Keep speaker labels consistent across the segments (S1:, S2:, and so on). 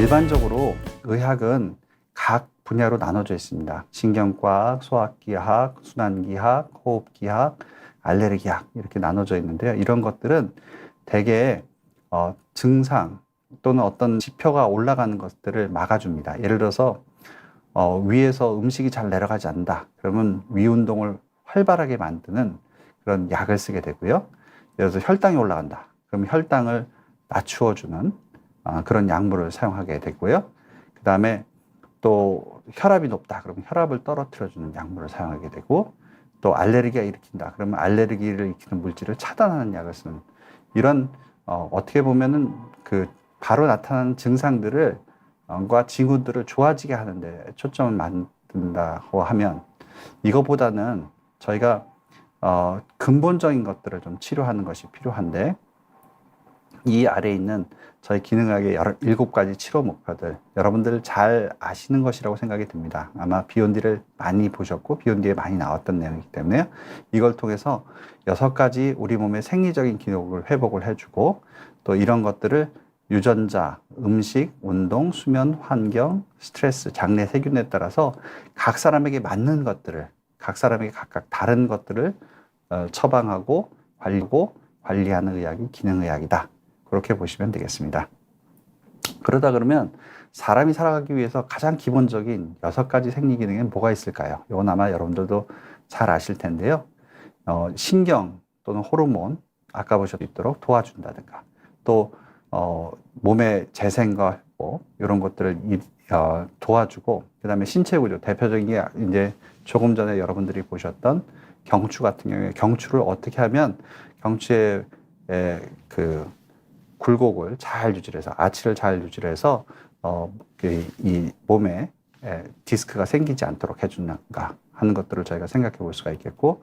S1: 일반적으로 의학은 각 분야로 나눠져 있습니다. 신경과학, 소화기학, 순환기학, 호흡기학, 알레르기학 이렇게 나눠져 있는데요. 이런 것들은 대개 증상 또는 어떤 지표가 올라가는 것들을 막아줍니다. 예를 들어서 위에서 음식이 잘 내려가지 않는다. 그러면 위 운동을 활발하게 만드는 그런 약을 쓰게 되고요. 예를 들어서 혈당이 올라간다. 그럼 혈당을 낮추어주는 그런 약물을 사용하게 되고요. 그 다음에 또 혈압이 높다. 그러면 혈압을 떨어뜨려주는 약물을 사용하게 되고, 또 알레르기가 일으킨다. 그러면 알레르기를 일으키는 물질을 차단하는 약을 쓰는 이런 어떻게 보면은 그 바로 나타나는 증상들을 과 징후들을 좋아지게 하는데 초점을 만든다고 하면, 이거보다는 저희가 근본적인 것들을 좀 치료하는 것이 필요한데, 이 아래에 있는 저희 기능학의 7가지 치료 목표들, 여러분들 잘 아시는 것이라고 생각이 듭니다. 아마 비욘디를 많이 보셨고 비욘디에 많이 나왔던 내용이기 때문에 이걸 통해서 6가지 우리 몸의 생리적인 기능을 회복을 해주고, 또 이런 것들을 유전자, 음식, 운동, 수면, 환경, 스트레스, 장내 세균에 따라서 각 사람에게 맞는 것들을, 각 사람에게 각각 다른 것들을 처방하고 관리하는 의학이 기능의학이다. 그렇게 보시면 되겠습니다. 그러다 그러면 사람이 살아가기 위해서 가장 기본적인 6가지 생리기능에 뭐가 있을까요? 이건 아마 여러분들도 잘 아실 텐데요. 신경 또는 호르몬, 아까 보셨 있도록 도와준다든가, 또 몸의 재생과 회복, 이런 것들을 도와주고, 그 다음에 신체 구조, 대표적인 게 이제 조금 전에 여러분들이 보셨던 경추 같은 경우에 경추를 어떻게 하면 경추의 그 굴곡을 잘 유지해서, 아치를 잘 유지해서 이 몸에 디스크가 생기지 않도록 해주는가 하는 것들을 저희가 생각해 볼 수가 있겠고,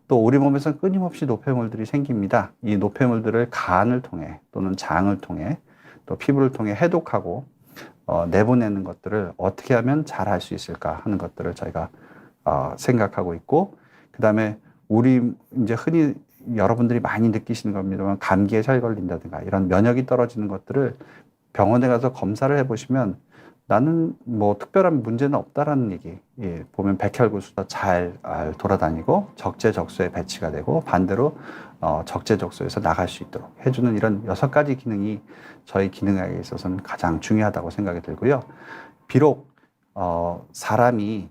S1: 또 우리 몸에서 끊임없이 노폐물들이 생깁니다. 이 노폐물들을 간을 통해 또는 장을 통해 또 피부를 통해 해독하고 내보내는 것들을 어떻게 하면 잘 할 수 있을까 하는 것들을 저희가 생각하고 있고, 그 다음에 우리 이제 흔히 여러분들이 많이 느끼시는 겁니다만, 감기에 잘 걸린다든가 이런 면역이 떨어지는 것들을 병원에 가서 검사를 해보시면 나는 뭐 특별한 문제는 없다라는 얘기. 예, 보면 백혈구수가 잘 돌아다니고 적재적소에 배치가 되고, 반대로 적재적소에서 나갈 수 있도록 해주는 이런 6가지 기능이 저희 기능학에 있어서는 가장 중요하다고 생각이 들고요. 비록 사람이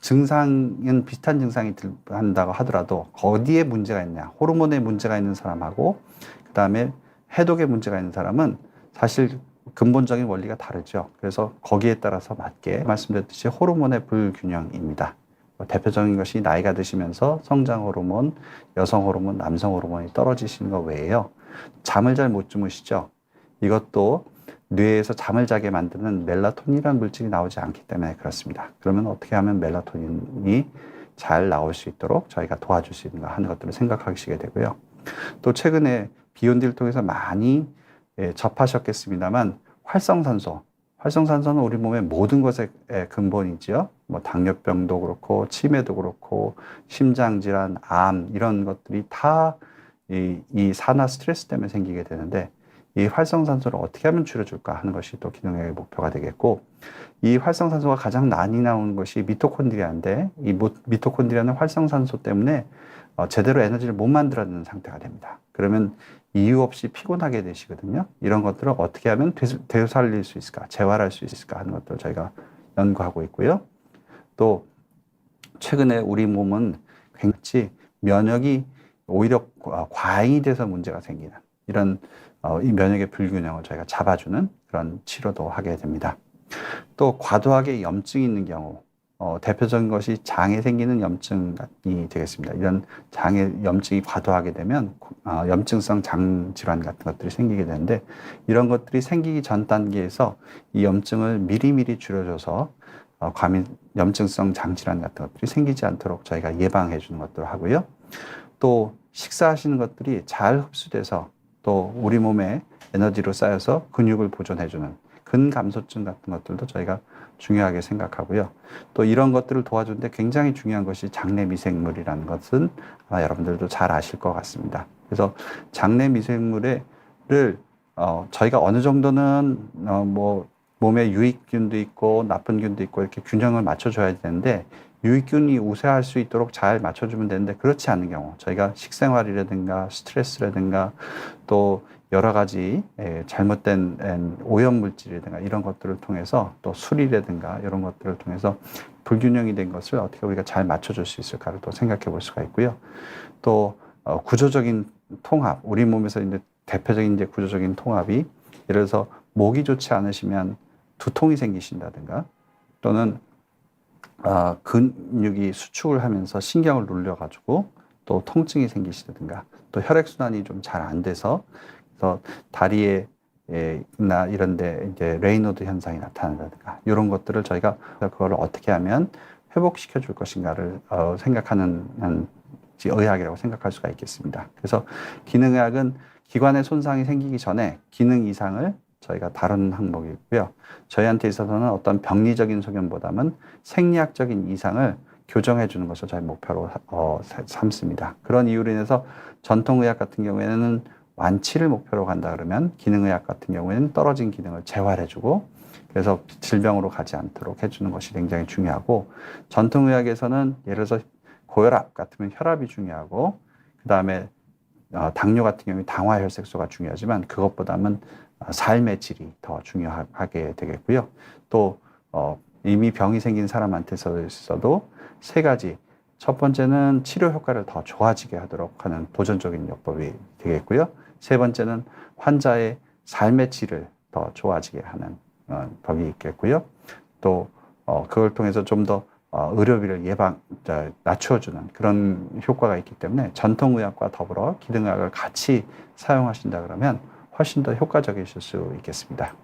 S1: 증상은 비슷한 증상이 한다고 하더라도 어디에 문제가 있냐, 호르몬에 문제가 있는 사람하고 그 다음에 해독에 문제가 있는 사람은 사실 근본적인 원리가 다르죠. 그래서 거기에 따라서 맞게 말씀드렸듯이 호르몬의 불균형입니다. 대표적인 것이 나이가 드시면서 성장 호르몬, 여성 호르몬, 남성 호르몬이 떨어지시는 것 외에요. 잠을 잘 못 주무시죠. 이것도 뇌에서 잠을 자게 만드는 멜라토닌이라는 물질이 나오지 않기 때문에 그렇습니다. 그러면 어떻게 하면 멜라토닌이 잘 나올 수 있도록 저희가 도와줄 수 있는가 하는 것들을 생각하시게 되고요. 또 최근에 비욘디를 통해서 많이 접하셨겠습니다만, 활성산소는 우리 몸의 모든 것의 근본이죠. 뭐 당뇨병도 그렇고 치매도 그렇고 심장질환, 암 이런 것들이 다 이 산화 스트레스 때문에 생기게 되는데, 이 활성산소를 어떻게 하면 줄여줄까 하는 것이 또 기능의 목표가 되겠고, 이 활성산소가 가장 많이 나오는 것이 미토콘드리아인데, 이 미토콘드리아는 활성산소 때문에 제대로 에너지를 못 만들어내는 상태가 됩니다. 그러면 이유 없이 피곤하게 되시거든요. 이런 것들을 어떻게 하면 되살릴 수 있을까, 재활할 수 있을까 하는 것들을 저희가 연구하고 있고요. 또 최근에 우리 몸은 굉장히 면역이 오히려 과잉이 돼서 문제가 생기는 이런 이 면역의 불균형을 저희가 잡아주는 그런 치료도 하게 됩니다. 또 과도하게 염증이 있는 경우, 대표적인 것이 장에 생기는 염증이 되겠습니다. 이런 장에 염증이 과도하게 되면 염증성 장 질환 같은 것들이 생기게 되는데, 이런 것들이 생기기 전 단계에서 이 염증을 미리미리 줄여줘서 염증성 장 질환 같은 것들이 생기지 않도록 저희가 예방해 주는 것들을 하고요. 또 식사하시는 것들이 잘 흡수돼서 또 우리 몸에 에너지로 쌓여서 근육을 보존해주는 근감소증 같은 것들도 저희가 중요하게 생각하고요. 또 이런 것들을 도와주는데 굉장히 중요한 것이 장내 미생물이라는 것은 아마 여러분들도 잘 아실 것 같습니다. 그래서 장내 미생물을 저희가 어느 정도는 뭐 몸에 유익균도 있고 나쁜 균도 있고 이렇게 균형을 맞춰줘야 되는데 유익균이 우세할 수 있도록 잘 맞춰주면 되는데 그렇지 않은 경우 저희가 식생활이라든가 스트레스라든가 또 여러 가지 잘못된 오염물질이라든가 이런 것들을 통해서 또 술이라든가 이런 것들을 통해서 불균형이 된 것을 어떻게 우리가 잘 맞춰줄 수 있을까를 또 생각해 볼 수가 있고요. 또 구조적인 통합, 우리 몸에서 이제 대표적인 이제 구조적인 통합이 예를 들어서 목이 좋지 않으시면 두통이 생기신다든가 또는 근육이 수축을 하면서 신경을 눌려가지고 또 통증이 생기시다든가 또 혈액순환이 좀 잘 안 돼서 그래서 다리에 나 이런데 이제 레이노드 현상이 나타난다든가 이런 것들을 저희가 그걸 어떻게 하면 회복시켜 줄 것인가를 생각하는 의학이라고 생각할 수가 있겠습니다. 그래서 기능의학은 기관의 손상이 생기기 전에 기능 이상을 저희가 다루는 항목이고요. 저희한테 있어서는 어떤 병리적인 소견보다는 생리학적인 이상을 교정해 주는 것을 저희 목표로 삼습니다. 그런 이유로 인해서 전통의학 같은 경우에는 완치를 목표로 간다 그러면 기능의학 같은 경우에는 떨어진 기능을 재활해 주고 그래서 질병으로 가지 않도록 해주는 것이 굉장히 중요하고 전통의학에서는 예를 들어서 고혈압 같으면 혈압이 중요하고 그 다음에 당뇨 같은 경우에 당화혈색소가 중요하지만 그것보다는 삶의 질이 더 중요하게 되겠고요. 또 이미 병이 생긴 사람한테서도 세 가지. 첫 번째는 치료 효과를 더 좋아지게 하도록 하는 보존적인 요법이 되겠고요. 세 번째는 환자의 삶의 질을 더 좋아지게 하는 법이 있겠고요. 또 그걸 통해서 좀 더 의료비를 낮춰주는 그런 효과가 있기 때문에 전통의학과 더불어 기능의학을 같이 사용하신다 그러면 훨씬 더 효과적이실 수 있겠습니다.